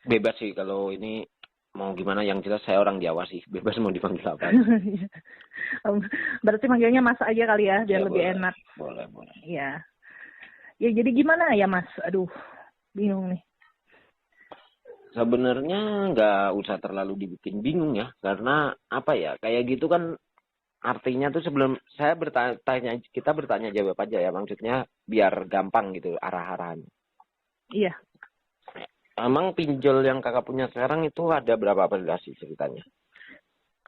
Bebas sih kalau ini mau gimana, yang jelas saya orang Jawa sih. Bebas mau dipanggil apa. Berarti manggilnya Mas aja kali ya, biar Ya, lebih boleh. enak. Boleh. Iya. Ya jadi gimana ya Mas? Aduh, bingung nih. Sebenarnya nggak usah terlalu dibikin bingung ya, karena apa ya, kayak gitu kan artinya tuh sebelum saya bertanya, kita bertanya jawab aja ya, maksudnya biar gampang gitu arah-arahan. Iya. Emang pinjol yang kakak punya sekarang itu ada berapa aplikasi ceritanya?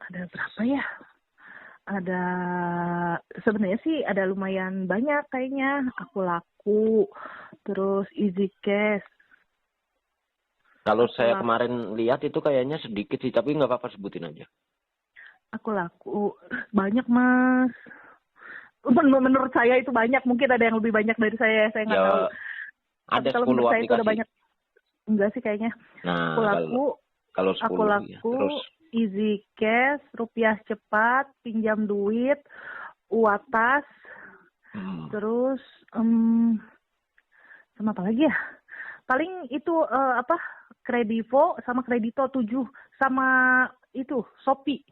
Ada berapa ya? Ada, sebenarnya sih ada lumayan banyak kayaknya. Aku Laku, terus Easy Cash. Kalau Aku saya Laku, kemarin lihat itu kayaknya sedikit sih, tapi nggak apa-apa sebutin aja. Aku Laku. Banyak Mas. Menurut saya itu banyak. Mungkin ada yang lebih banyak dari saya nggak tahu. Ya Tapi ada kalau 10 menurut saya itu udah aplikasi. banyak. Enggak sih kayaknya. Aku Nah, Laku, kalau Aku 10 ya. Laku, Terus Easy Cash, Rupiah Cepat, Pinjam Duit, Uatas, terus sama apa lagi ya? Paling itu Kredivo sama Kredito 7 sama itu Shopee.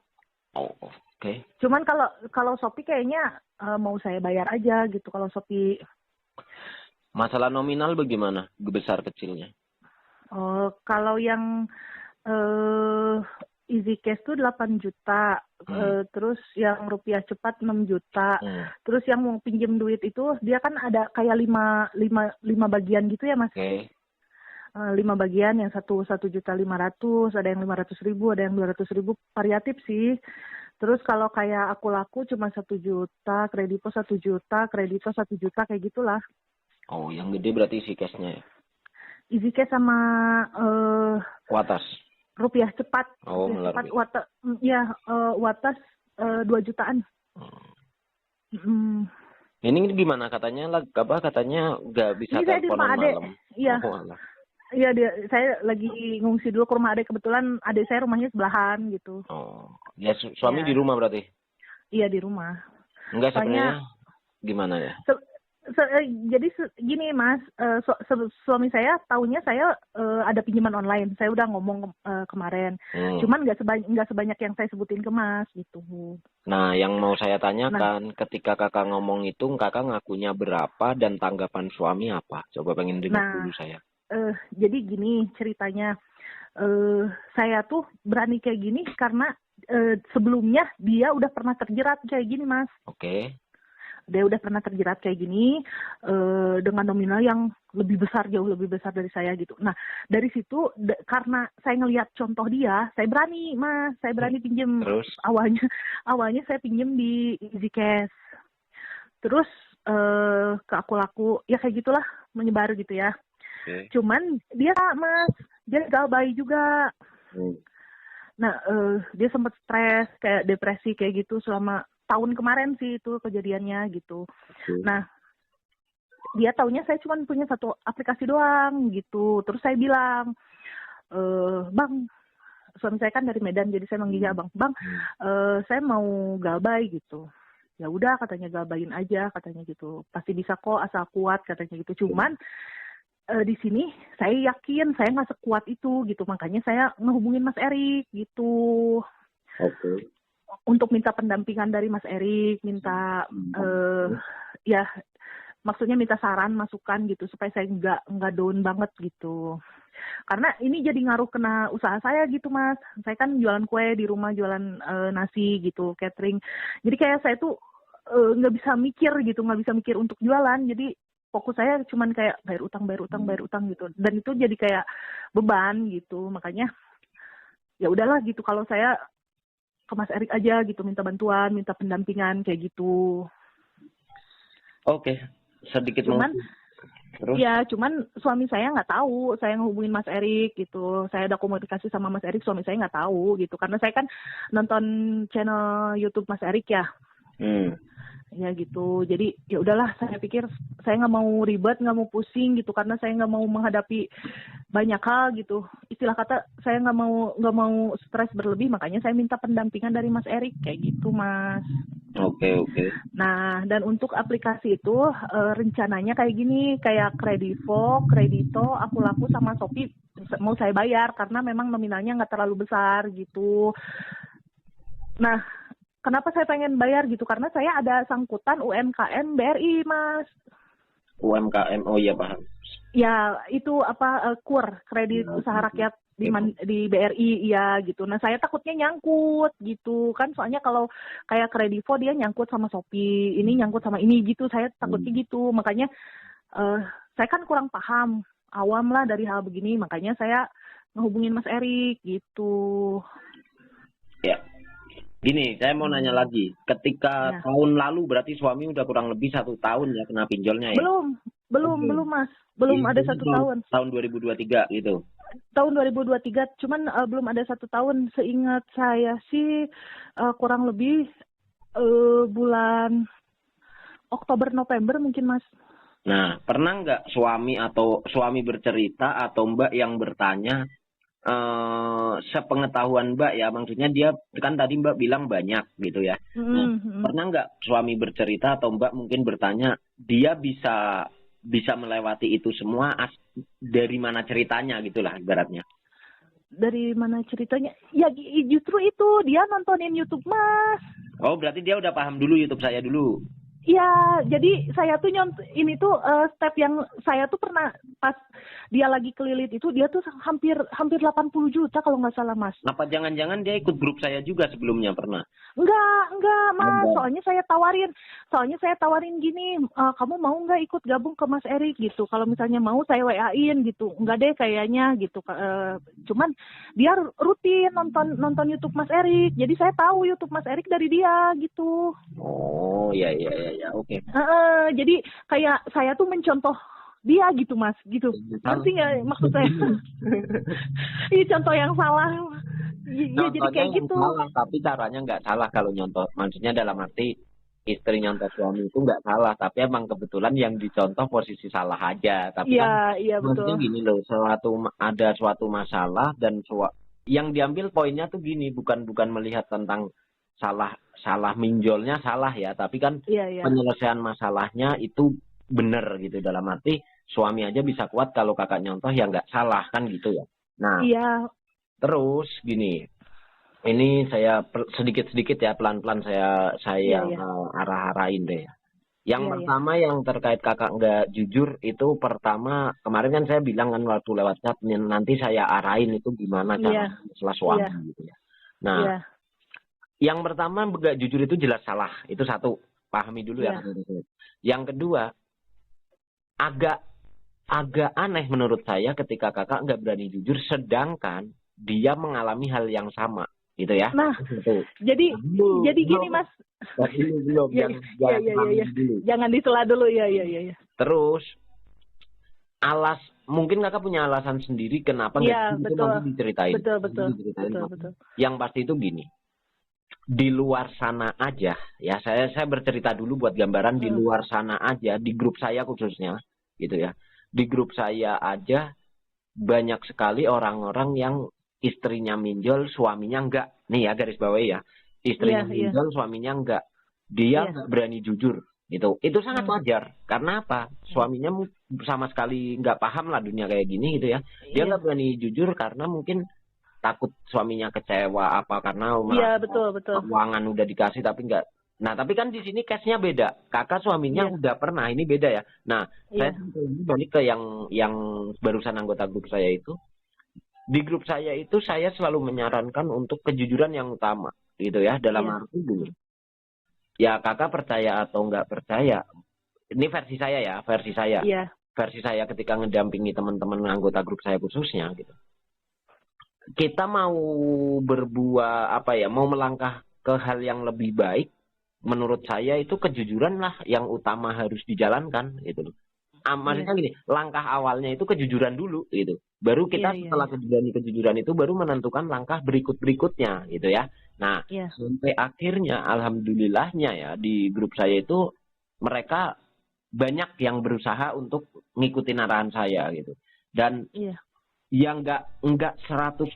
oke. Cuman kalau Shopee kayaknya mau saya bayar aja gitu kalau Shopee. Masalah nominal bagaimana? Besar kecilnya? Kalau yang Easy Cash tuh 8 juta, terus yang Rupiah Cepat 6 juta, terus yang mau pinjem duit itu dia kan ada kayak lima bagian gitu ya Mas. Oke. 5 bagian, yang 1.500.000, ada yang 500.000, ada yang 200.000, variatif sih. Terus kalau kayak Aku Laku cuma 1 juta, Kredivo 1 juta, Kredito 1 juta kayak gitulah. Oh, yang gede berarti isi cashnya ya? Easy Cash sama Kuatas. Rupiah Cepat. Oh, Rupiah Cepat, lebih. Watas 2 jutaan. Ini gimana katanya? Katanya nggak bisa Ini saya di rumah teleponan adek. malam. Iya. Oh, alah. Iya, saya lagi ngungsi dulu ke rumah adek. Kebetulan adek saya rumahnya sebelahan gitu. Oh, ya suami Ya. di rumah berarti? Iya, di rumah. Enggak, Soalnya sebenarnya gimana ya? jadi gini Mas, suami saya taunya saya ada pinjaman online. Saya udah ngomong kemarin. Cuman nggak sebanyak yang saya sebutin ke Mas gitu. Nah, yang mau saya tanyakan, ketika kakak ngomong itu, kakak ngakunya berapa dan tanggapan suami apa? Coba pengen dengar dulu saya. Jadi gini ceritanya, saya tuh berani kayak gini karena sebelumnya dia udah pernah terjerat kayak gini Mas. Oke. Dia udah pernah terjerat kayak gini dengan nominal yang lebih besar, jauh lebih besar dari saya gitu. Nah dari situ karena saya ngelihat contoh dia, saya berani Mas, saya berani pinjem. Terus? Awalnya saya pinjem di Easy Cash. Terus ke Aku Laku, ya kayak gitulah, menyebar gitu ya. Okay. Cuman dia Mas, dia galbay juga. Nah dia sempat stres, kayak depresi kayak gitu selama tahun kemarin sih itu kejadiannya gitu. Nah dia taunya saya cuma punya 1 aplikasi doang gitu. Terus saya bilang, Bang, suami saya kan dari Medan, jadi saya manggilnya Bang, saya mau galbay gitu. Ya udah katanya, galbayin aja katanya gitu. Pasti bisa kok asal kuat katanya gitu. Cuman di sini saya yakin saya nggak sekuat itu gitu. Makanya saya ngehubungin Mas Erik gitu. Oke. Untuk minta pendampingan dari Mas Erik, minta ya maksudnya minta saran, masukan gitu supaya saya nggak down banget gitu. Karena ini jadi ngaruh kena usaha saya gitu Mas. Saya kan jualan kue di rumah, jualan nasi gitu, catering. Jadi kayak saya tuh nggak bisa mikir untuk jualan. Jadi fokus saya cuman kayak bayar utang gitu. Dan itu jadi kayak beban gitu. Makanya ya udahlah gitu, kalau saya ke Mas Erik aja gitu, minta bantuan, minta pendampingan kayak gitu. Oke, sedikit cuman terus? Ya, cuman suami saya nggak tahu saya ngehubungin Mas Erik gitu. Saya ada komunikasi sama Mas Erik, suami saya nggak tahu gitu. Karena saya kan nonton channel YouTube Mas Erik ya. Ya gitu. Jadi ya udahlah, saya pikir saya nggak mau ribet, nggak mau pusing gitu, karena saya nggak mau menghadapi banyak hal gitu. Istilah kata saya nggak mau stres berlebih, makanya saya minta pendampingan dari Mas Erik kayak gitu Mas. Oke. Nah, dan untuk aplikasi itu rencananya kayak gini, kayak Kredivo, Kredito, Aku Laku sama Shopee mau saya bayar karena memang nominalnya nggak terlalu besar gitu. Nah, kenapa saya pengen bayar gitu? Karena saya ada sangkutan UMKM BRI, Mas. UMKM, oh iya paham. Ya, itu apa KUR, kredit usaha rakyat di BRI, ya gitu. Nah, saya takutnya nyangkut gitu kan, soalnya kalau kayak Kredivo dia nyangkut sama Shopee, ini nyangkut sama ini gitu. Saya takutnya gitu. Makanya saya kan kurang paham, awam lah dari hal begini, makanya saya ngehubungin Mas Erik gitu. Ya. Gini, saya mau nanya lagi. Ketika tahun lalu berarti suami udah kurang lebih 1 tahun ya kena pinjolnya ya? Belum Mas. Belum ada 1 tahun. Tahun 2023 gitu? Tahun 2023, cuman belum ada 1 tahun. Seingat saya sih kurang lebih bulan Oktober November mungkin, Mas. Nah, pernah nggak suami bercerita atau Mbak yang bertanya, sepengetahuan Mbak ya, maksudnya dia kan tadi Mbak bilang banyak gitu ya. Nah, pernah nggak suami bercerita atau Mbak mungkin bertanya, dia bisa melewati itu semua dari mana ceritanya gitulah ibaratnya? Dari mana ceritanya? Ya justru itu dia nontonin YouTube, Mas. Oh, berarti dia udah paham dulu YouTube saya dulu. Ya, jadi saya tuh ini tuh step yang saya tuh pernah pas dia lagi kelilit itu, dia tuh hampir 80 juta kalau nggak salah, Mas. Apa jangan-jangan dia ikut grup saya juga sebelumnya pernah? Enggak, Mas. Soalnya saya tawarin gini, kamu mau nggak ikut gabung ke Mas Erik gitu? Kalau misalnya mau saya WA-in gitu. Enggak deh kayaknya gitu. Cuman dia rutin nonton YouTube Mas Erik. Jadi saya tahu YouTube Mas Erik dari dia gitu. Oh, ya, oke. Jadi kayak saya tuh mencontoh dia gitu, Mas, gitu. Ngerti nggak maksud saya? Ini contoh yang salah. Ya jadi kayak gitu. Salah, tapi caranya nggak salah kalau nyontoh. Maksudnya dalam arti istri nyontoh suami itu nggak salah, tapi emang kebetulan yang dicontoh posisi salah aja. Tapi iya, maksudnya betul. gini loh, ada suatu masalah dan yang diambil poinnya tuh gini, bukan melihat tentang salah minjolnya salah ya, tapi kan penyelesaian masalahnya itu benar gitu, dalam arti suami aja bisa kuat kalau kakak nyontoh ya nggak salah kan gitu ya. Nah, terus gini, ini saya sedikit-sedikit ya, pelan-pelan saya arah-arahin deh. Yang pertama yang terkait kakak nggak jujur itu, pertama kemarin kan saya bilang kan waktu lewat chat, nanti saya arahin itu gimana cara masalah suami gitu ya. Nah, yang pertama nggak jujur itu jelas salah, itu satu, pahami dulu ya. Yang kedua, agak aneh menurut saya ketika kakak nggak berani jujur, sedangkan dia mengalami hal yang sama, gitu ya. Nah, jadi gini, Mas. Belum. Jangan disela dulu, ya. Terus mungkin kakak punya alasan sendiri kenapa nggak jujur, itu nanti diceritain. Betul. Yang pasti itu gini. Di luar sana aja ya, saya bercerita dulu buat gambaran. Di luar sana aja, di grup saya khususnya gitu ya, di grup saya aja banyak sekali orang-orang yang istrinya minjol, suaminya enggak. Nih ya, garis bawahi ya, istrinya minjol, suaminya enggak, dia nggak berani jujur gitu. Itu sangat wajar, karena apa, suaminya sama sekali nggak paham lah dunia kayak gini gitu ya. Dia nggak berani jujur karena mungkin takut suaminya kecewa, apa karena betul. keuangan udah dikasih tapi enggak. Nah, tapi kan di sini case-nya beda. Kakak suaminya udah pernah, ini beda ya. Nah, saya balik ke yang barusan anggota grup saya itu. Di grup saya itu saya selalu menyarankan untuk kejujuran yang utama, gitu ya. Dalam arti dulu. Ya, kakak percaya atau enggak percaya. Ini versi saya ya, versi saya. Versi saya ketika ngedampingi teman-teman anggota grup saya khususnya gitu. Kita mau mau melangkah ke hal yang lebih baik, menurut saya itu kejujuran lah yang utama harus dijalankan gitu. Maksudnya gini, langkah awalnya itu kejujuran dulu gitu. Baru kita setelah kejujuran itu baru menentukan langkah berikutnya gitu ya. Nah, sampai akhirnya alhamdulillahnya ya, di grup saya itu mereka banyak yang berusaha untuk ngikutin arahan saya gitu. Dan yang enggak 100%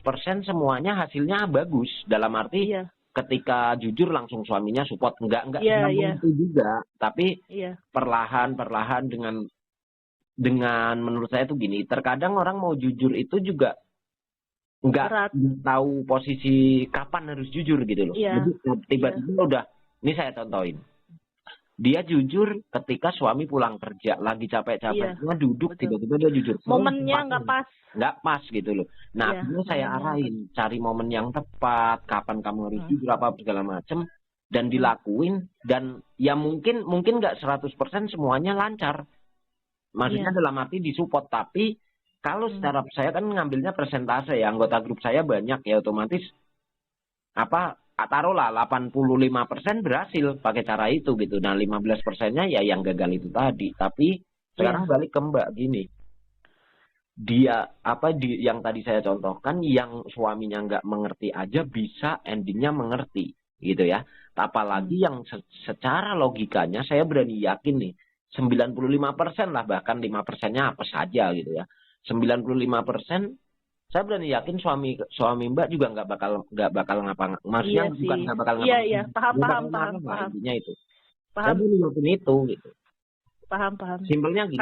semuanya hasilnya bagus, dalam arti ketika jujur langsung suaminya support, enggak itu juga, tapi perlahan dengan dengan menurut saya tuh gini, terkadang orang mau jujur itu juga nggak tahu posisi kapan harus jujur gitu loh. Iya. Jadi tiba-tiba udah, ini saya contohin. Dia jujur ketika suami pulang kerja, lagi capek-capeknya duduk, tiba-tiba dia jujur. Momennya nggak pas. Nggak pas gitu loh. Nah, saya arahin, cari momen yang tepat, kapan kamu harus jujur, apa segala macem, dan dilakuin, dan ya mungkin nggak 100% semuanya lancar. Maksudnya dalam arti disupport, tapi kalau secara saya kan ngambilnya persentase ya, anggota grup saya banyak ya, otomatis taruhlah 85% berhasil pakai cara itu gitu. Nah 15%-nya ya yang gagal itu tadi. Tapi sekarang balik ke Mbak gini. Dia yang tadi saya contohkan, yang suaminya nggak mengerti aja bisa endingnya mengerti gitu ya. Apalagi yang secara logikanya saya berani yakin nih 95% lah, bahkan 5%-nya apa saja gitu ya. 95% saya berani yakin suami Mbak juga nggak bakal ngapa, maksudnya bukan nggak bakal ngapa. Iya, paham. Intinya itu. Paham. Saya berani yakin itu gitu. Paham. Simpelnya gini.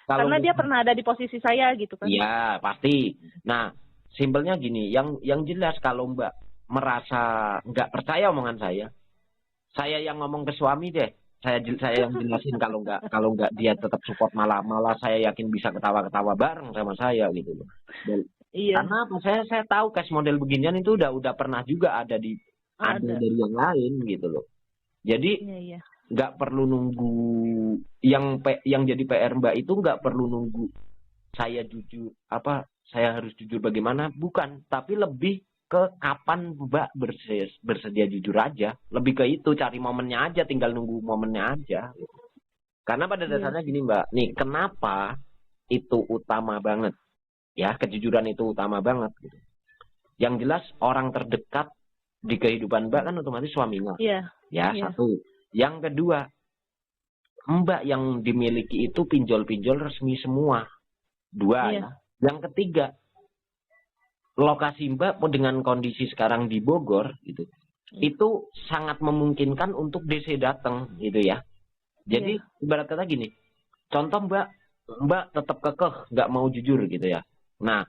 Karena dia pernah ada di posisi saya gitu kan. Iya, pasti. Nah, simpelnya gini, yang jelas kalau Mbak merasa nggak percaya omongan saya yang ngomong ke suami deh. Saya yang jelasin kalau nggak dia tetap support, malah saya yakin bisa ketawa-ketawa bareng sama saya gitu loh. Karena apa? Saya tahu case model beginian itu udah pernah juga ada dari yang lain gitu loh. Jadi nggak perlu nunggu yang jadi PR Mbak itu, nggak perlu nunggu saya jujur saya harus jujur bagaimana, bukan, tapi lebih ke kapan Mbak bersedia jujur aja, lebih ke itu, cari momennya aja, tinggal nunggu momennya aja gitu. Karena pada dasarnya gini Mbak, nih kenapa itu utama banget ya, kejujuran itu utama banget gitu. Yang jelas orang terdekat di kehidupan Mbak kan otomatis suaminya. Satu. Yang kedua, Mbak yang dimiliki itu pinjol-pinjol resmi semua. 2 ya. Yang ketiga, lokasi Mbak dengan kondisi sekarang di Bogor gitu, itu sangat memungkinkan untuk DC datang gitu ya. Jadi ibarat kata gini, contoh Mbak tetap kekeh nggak mau jujur gitu ya. Nah,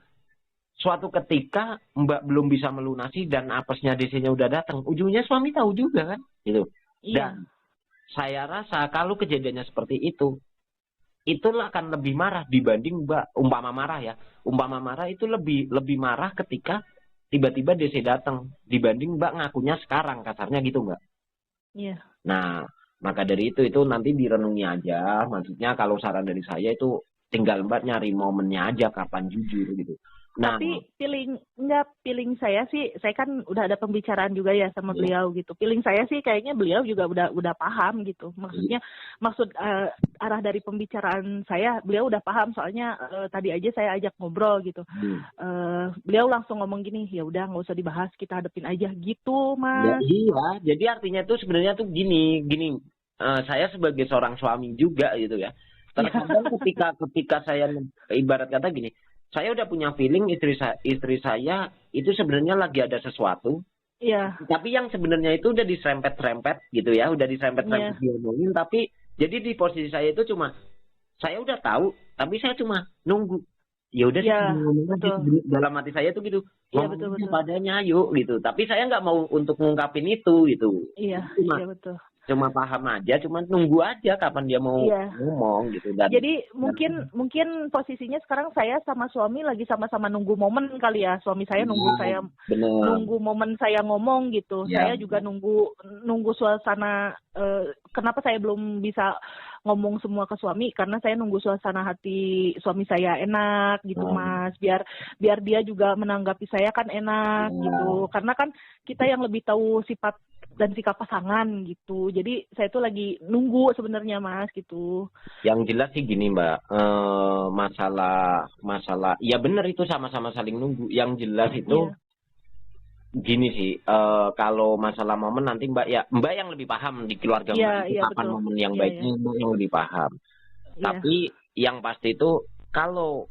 suatu ketika Mbak belum bisa melunasi dan apesnya DC-nya udah datang, ujungnya suami tahu juga kan gitu. Dan saya rasa kalau kejadiannya seperti itu, itulah akan lebih marah dibanding Mbak umpama marah itu lebih marah ketika tiba-tiba DC datang dibanding Mbak ngakunya sekarang, kasarnya gitu Mbak. Nah, maka dari itu nanti direnungi aja. Maksudnya kalau saran dari saya itu tinggal Mbak nyari momennya aja kapan jujur gitu. Nah, tapi feeling saya sih, saya kan udah ada pembicaraan juga ya sama beliau gitu. Feeling saya sih kayaknya beliau juga udah paham gitu. Maksudnya arah dari pembicaraan saya, beliau udah paham, soalnya tadi aja saya ajak ngobrol gitu. Beliau langsung ngomong gini, ya udah nggak usah dibahas, kita hadapin aja gitu, Mas. Ya, iya, jadi artinya tuh sebenarnya tuh gini. Saya sebagai seorang suami juga gitu ya. Terkadang ketika saya ibarat kata gini, saya udah punya feeling istri saya itu sebenarnya lagi ada sesuatu. Tapi yang sebenarnya itu udah diserempet-serempet gitu ya, udah diserempet-serempet diomongin, tapi jadi di posisi saya itu cuma saya udah tahu, tapi saya cuma nunggu. Ya udah ngomong aja. Dalam hati saya tuh gitu. Ngomong padanya yuk gitu. Tapi saya nggak mau untuk ngungkapin itu gitu. Betul. Cuma paham aja, cuma nunggu aja kapan dia mau ngomong gitu. Dan jadi mungkin posisinya sekarang saya sama suami lagi sama-sama nunggu momen kali ya. Suami saya nunggu momen saya ngomong gitu. Saya juga nunggu suasana. Kenapa saya belum bisa ngomong semua ke suami, karena saya nunggu suasana hati suami saya enak gitu, Mas, biar dia juga menanggapi saya kan enak gitu, karena kan kita yang lebih tahu sifat dan sikap pasangan gitu. Jadi saya tuh lagi nunggu sebenarnya, Mas, gitu. Yang jelas sih gini Mbak, masalah ya benar itu sama-sama saling nunggu. Yang jelas itu gini sih, kalau masalah momen nanti Mbak yang lebih paham di keluarga Mbak itu kapan momen yang baiknya, Mbak yang lebih paham. Tapi yang pasti itu kalau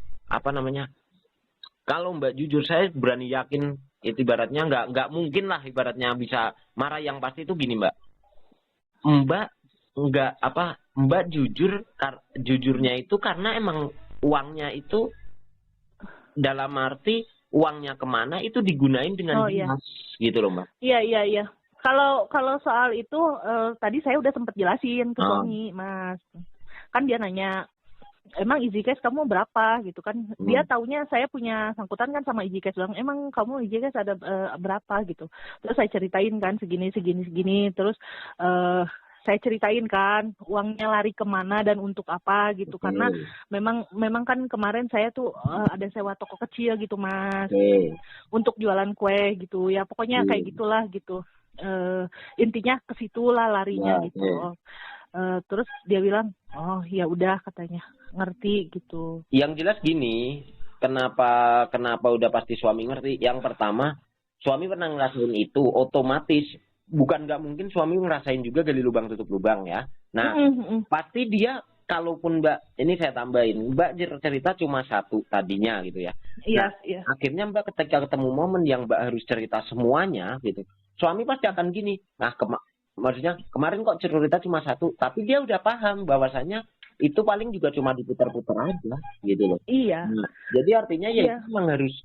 kalau Mbak jujur, saya berani yakin itu ibaratnya nggak mungkin lah ibaratnya bisa marah. Yang pasti itu gini Mbak enggak apa Mbak jujurnya itu karena emang uangnya itu dalam arti uangnya kemana itu digunain dengan jelas gitu loh Mbak. Iya. Kalau soal itu tadi saya udah sempat jelasin ke suami Mas. Kan dia nanya, emang EasyCash kamu berapa gitu kan? Dia taunya saya punya sangkutan kan sama EasyCash, bilang emang kamu EasyCash ada berapa gitu. Terus saya ceritain kan segini. Terus saya ceritain kan uangnya lari kemana dan untuk apa gitu, karena memang kan kemarin saya tuh ada sewa toko kecil gitu Mas, untuk jualan kue gitu ya, pokoknya kayak gitulah gitu. Intinya ke situlah larinya gitu. Terus dia bilang, oh ya udah katanya ngerti gitu. Yang jelas gini, kenapa udah pasti suami ngerti? Yang pertama, suami pernah ngerasain itu, otomatis bukan nggak mungkin suami ngerasain juga gali lubang tutup lubang ya. Nah, pasti dia, kalaupun Mbak, ini saya tambahin, Mbak cerita cuma satu tadinya gitu ya. Iya. Akhirnya Mbak ketika ketemu momen yang Mbak harus cerita semuanya gitu, suami pasti akan gini. Nah, maksudnya kemarin kok cerita cuma satu, tapi dia udah paham bahwasanya itu paling juga cuma diputar-putar aja gitu loh. Iya. Nah, jadi artinya ya memang harus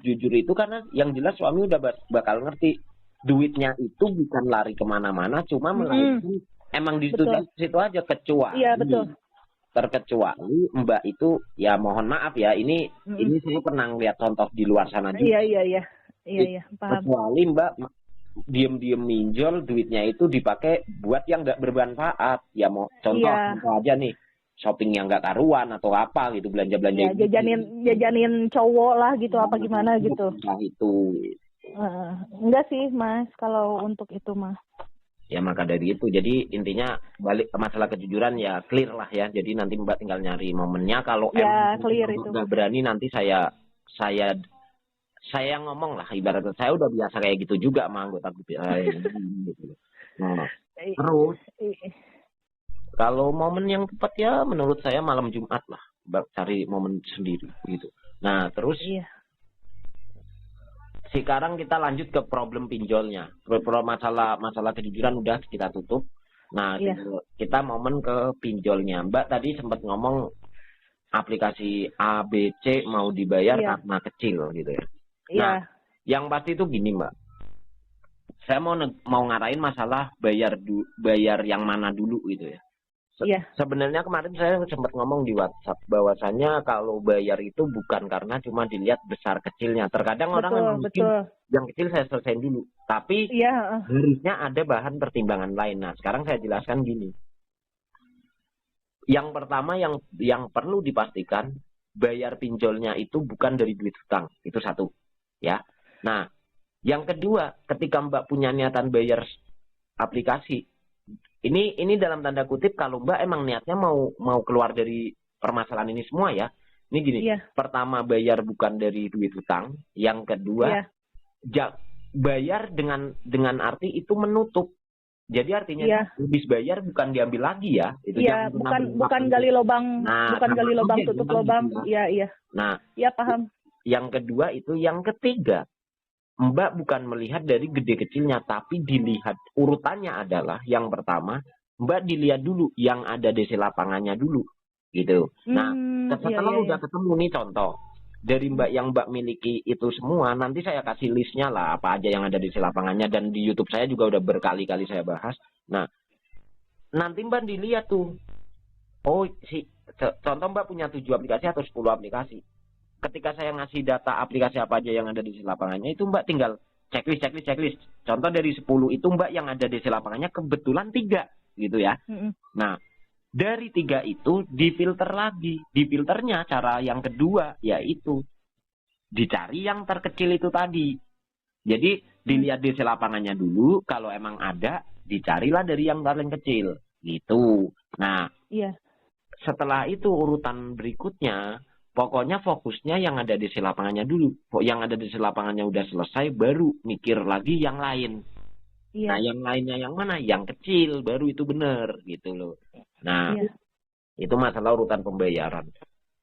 jujur itu, karena yang jelas suami udah bakal ngerti duitnya itu bukan lari kemana-mana, cuma melainkan emang di situ aja, kecuali terkecuali Mbak itu ya mohon maaf ya, ini saya pernah lihat contoh di luar sana juga. Iya, paham. Kecuali Mbak diem minjol, duitnya itu dipakai buat yang nggak bermanfaat. Ya mau contoh aja nih, shopping yang nggak karuan atau apa gitu, belanja-belanja. Ya, jajanin cowok lah gitu, apa gimana gitu. Nah itu. Enggak sih Mas, kalau untuk itu Mas. Ya maka dari itu, jadi intinya balik ke masalah kejujuran ya, clear lah ya. Jadi nanti Mbak tinggal nyari momennya. Kalau clear itu nggak berani, nanti saya ngomong lah, ibaratnya saya udah biasa kayak gitu juga sama anggota gitu. Nah, terus kalau momen yang tepat ya menurut saya malam Jumat lah, Mbak cari momen sendiri gitu. Nah terus sekarang kita lanjut ke problem pinjolnya. Masalah kejujuran udah kita tutup. Nah, kita momen ke pinjolnya. Mbak tadi sempat ngomong aplikasi A, B, C mau dibayar karena kecil gitu ya. Nah, yang pasti itu gini Mbak. Saya mau ngarahin masalah bayar yang mana dulu gitu ya. Sebenarnya kemarin saya sempat ngomong di WhatsApp bahwasannya kalau bayar itu bukan karena cuma dilihat besar kecilnya. Terkadang orang mungkin yang kecil saya selesaiin dulu, tapi harusnya ada bahan pertimbangan lain. Nah, sekarang saya jelaskan gini. Yang pertama yang perlu dipastikan, bayar pinjolnya itu bukan dari duit hutang. Itu satu, ya. Nah, yang kedua, ketika Mbak punya niatan bayar aplikasi, ini dalam tanda kutip kalau Mbak emang niatnya mau keluar dari permasalahan ini semua ya. Ini gini, pertama bayar bukan dari duit hutang, yang kedua bayar dengan arti itu menutup. Jadi artinya habis bayar bukan diambil lagi ya. Itu bukan gali lubang, bukan gali lubang tutup lubang. Iya. Nah, paham. Yang kedua itu, yang ketiga, Mbak bukan melihat dari gede kecilnya, tapi dilihat urutannya adalah yang pertama, Mbak dilihat dulu yang ada DC lapangannya dulu, gitu. Nah, setelah udah ketemu nih contoh dari Mbak yang Mbak miliki itu semua, nanti saya kasih listnya lah apa aja yang ada DC lapangannya, dan di YouTube saya juga udah berkali-kali saya bahas. Nah, nanti Mbak dilihat tuh, contoh Mbak punya 7 aplikasi atau 10 aplikasi. Ketika saya ngasih data aplikasi apa aja yang ada di lapangannya, itu Mbak tinggal checklist. Contoh dari 10 itu Mbak yang ada di lapangannya kebetulan 3 gitu ya. Nah, dari 3 itu difilter lagi. Difilternya cara yang kedua yaitu dicari yang terkecil itu tadi. Jadi dilihat di lapangannya dulu, kalau emang ada dicarilah dari yang paling kecil gitu. Nah, setelah itu urutan berikutnya, pokoknya fokusnya yang ada di lapangannya dulu. Yang ada di lapangannya udah selesai, baru mikir lagi yang lain. Nah, yang lainnya yang mana? Yang kecil, baru itu benar gitu loh. Nah, itu masalah urutan pembayaran.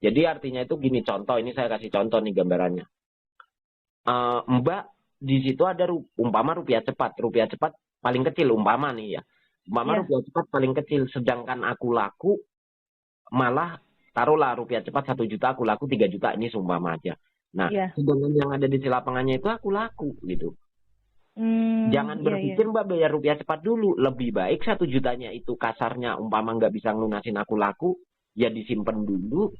Jadi artinya itu gini, contoh, ini saya kasih contoh nih gambarannya. Mbak, di situ ada umpama rupiah cepat paling kecil umpama nih ya. Mama rupiah cepat paling kecil, sedangkan aku laku malah taruhlah rupiah cepat 1 juta, aku laku 3 juta, ini sumpama aja. Nah, sedangkan yang ada di lapangannya itu aku laku gitu. Jangan berpikir Mbak bayar rupiah cepat dulu. Lebih baik 1 jutanya itu kasarnya umpama nggak bisa ngelunasin aku laku, ya disimpan dulu.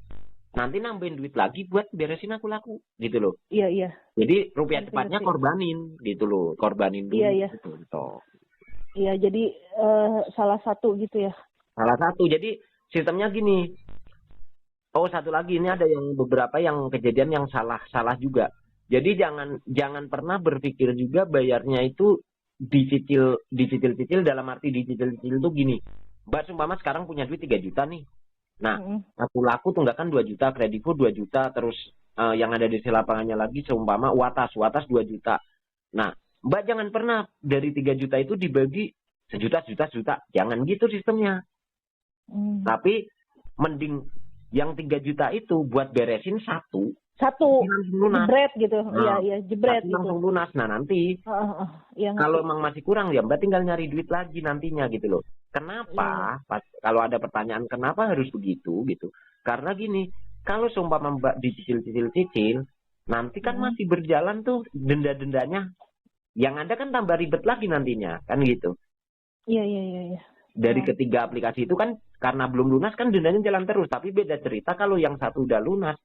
Nanti nambahin duit lagi buat beresin aku laku gitu loh. Iya. Jadi rupiah cepatnya korbanin gitu loh, korbanin dulu. Gitu. Iya, jadi salah satu gitu ya. Salah satu. Jadi sistemnya gini. Oh, satu lagi ini ada yang beberapa yang kejadian yang salah juga. Jadi jangan pernah berpikir juga bayarnya itu dicicil dalam arti dicicil tuh gini. Mbak sumpama sekarang punya duit 3 juta nih. Nah, aku laku tunggakan 2 juta, kreditku 2 juta, terus yang ada di lapangannya lagi seumpama watas 2 juta. Nah, Mbak jangan pernah dari 3 juta itu dibagi sejuta. Jangan gitu sistemnya. Tapi mending yang 3 juta itu buat beresin satu jebret gitu. Iya, jebret gitu. Langsung lunas. Nah, nanti kalau emang masih kurang ya Mbak tinggal nyari duit lagi nantinya gitu loh. Kenapa? Kalau ada pertanyaan kenapa harus begitu gitu. Karena gini, kalau seumpama Mbak dicicil, nanti kan masih berjalan tuh denda-dendanya. Yang ada kan tambah ribet lagi nantinya, kan gitu. Iya. Dari ketiga aplikasi itu kan karena belum lunas kan dendanya jalan terus. Tapi beda cerita kalau yang satu udah lunas,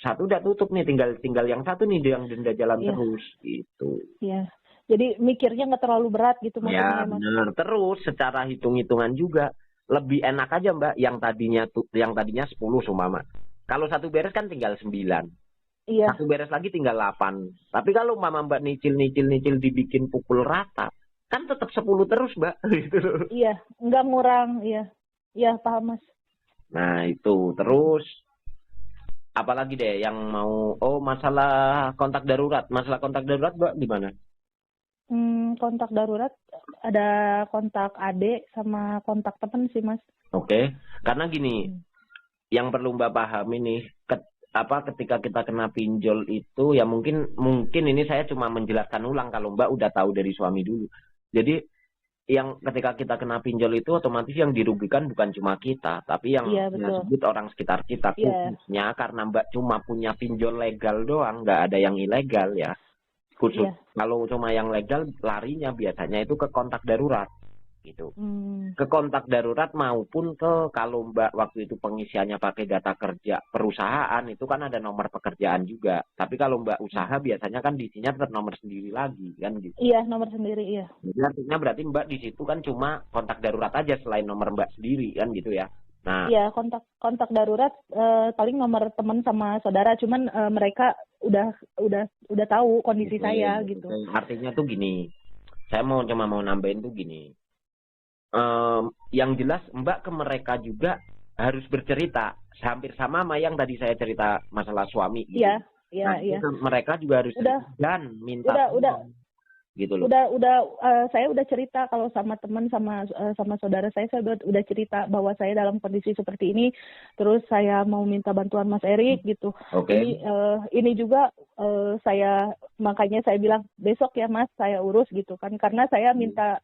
satu udah tutup nih, tinggal yang satu nih yang denda jalan terus gitu. Iya. Jadi mikirnya nggak terlalu berat gitu maksudnya. Ya benar. Terus secara hitung-hitungan juga lebih enak aja Mbak yang tadinya 10 sumama. Kalau satu beres kan tinggal 9. Iya. Satu beres lagi tinggal 8. Tapi kalau Mama Mbak nyicil dibikin pukul rata, kan tetap 10 terus Mbak. Gitu. Iya, nggak ngurang. Iya, paham Mas. Nah itu terus. Apalagi deh yang mau masalah kontak darurat. Masalah kontak darurat Mbak gimana? Kontak darurat ada kontak adik sama kontak teman sih Mas. Oke. Karena gini, yang perlu Mbak paham ini ketika kita kena pinjol itu ya mungkin ini saya cuma menjelaskan ulang kalau Mbak udah tahu dari suami dulu. Jadi yang ketika kita kena pinjol itu otomatis yang dirugikan bukan cuma kita, tapi yang disebut orang sekitar kita, khususnya karena Mbak cuma punya pinjol legal doang, nggak ada yang ilegal ya. Khusus kalau cuma yang legal larinya biasanya itu ke kontak darurat gitu. Ke kontak darurat maupun ke kalau Mbak waktu itu pengisiannya pakai data kerja perusahaan itu kan ada nomor pekerjaan juga. Tapi kalau Mbak usaha biasanya kan di sini tetap nomor sendiri lagi kan gitu. Iya, nomor sendiri iya. Jadi artinya berarti Mbak di situ kan cuma kontak darurat aja selain nomor Mbak sendiri kan gitu ya. Nah, iya, kontak darurat paling nomor teman sama saudara, cuman mereka udah tahu kondisi saya gitu. Artinya tuh gini. Saya cuma mau nambahin tuh gini. Yang jelas Mbak ke mereka juga harus bercerita hampir sama yang tadi saya cerita masalah suami gitu. Iya. Mereka juga harus dan minta gitu loh. Saya udah cerita kalau sama teman sama saudara saya udah cerita bahwa saya dalam kondisi seperti ini, terus saya mau minta bantuan Mas Erik gitu. Okay. Ini juga makanya saya bilang besok ya Mas saya urus gitu kan, karena saya minta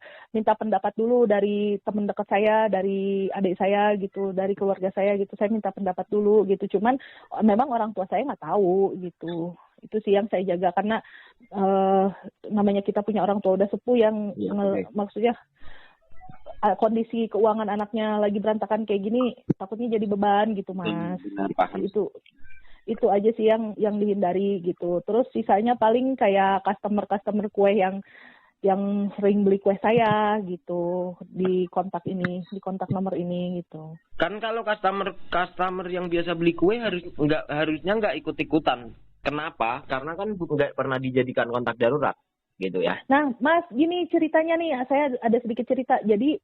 pendapat dulu dari teman dekat saya, dari adik saya gitu, dari keluarga saya gitu, saya minta pendapat dulu gitu. Cuman memang orang tua saya nggak tahu gitu. Itu sih yang saya jaga karena namanya kita punya orang tua udah sepuh yang maksudnya kondisi keuangan anaknya lagi berantakan kayak gini takutnya jadi beban gitu Mas. Itu aja sih yang dihindari gitu. Terus sisanya paling kayak customer kue yang sering beli kue saya gitu di kontak nomor ini gitu. Kan kalau customer yang biasa beli kue harusnya nggak ikut-ikutan. Kenapa? Karena kan nggak pernah dijadikan kontak darurat gitu ya. Nah, Mas, gini ceritanya nih, saya ada sedikit cerita. Jadi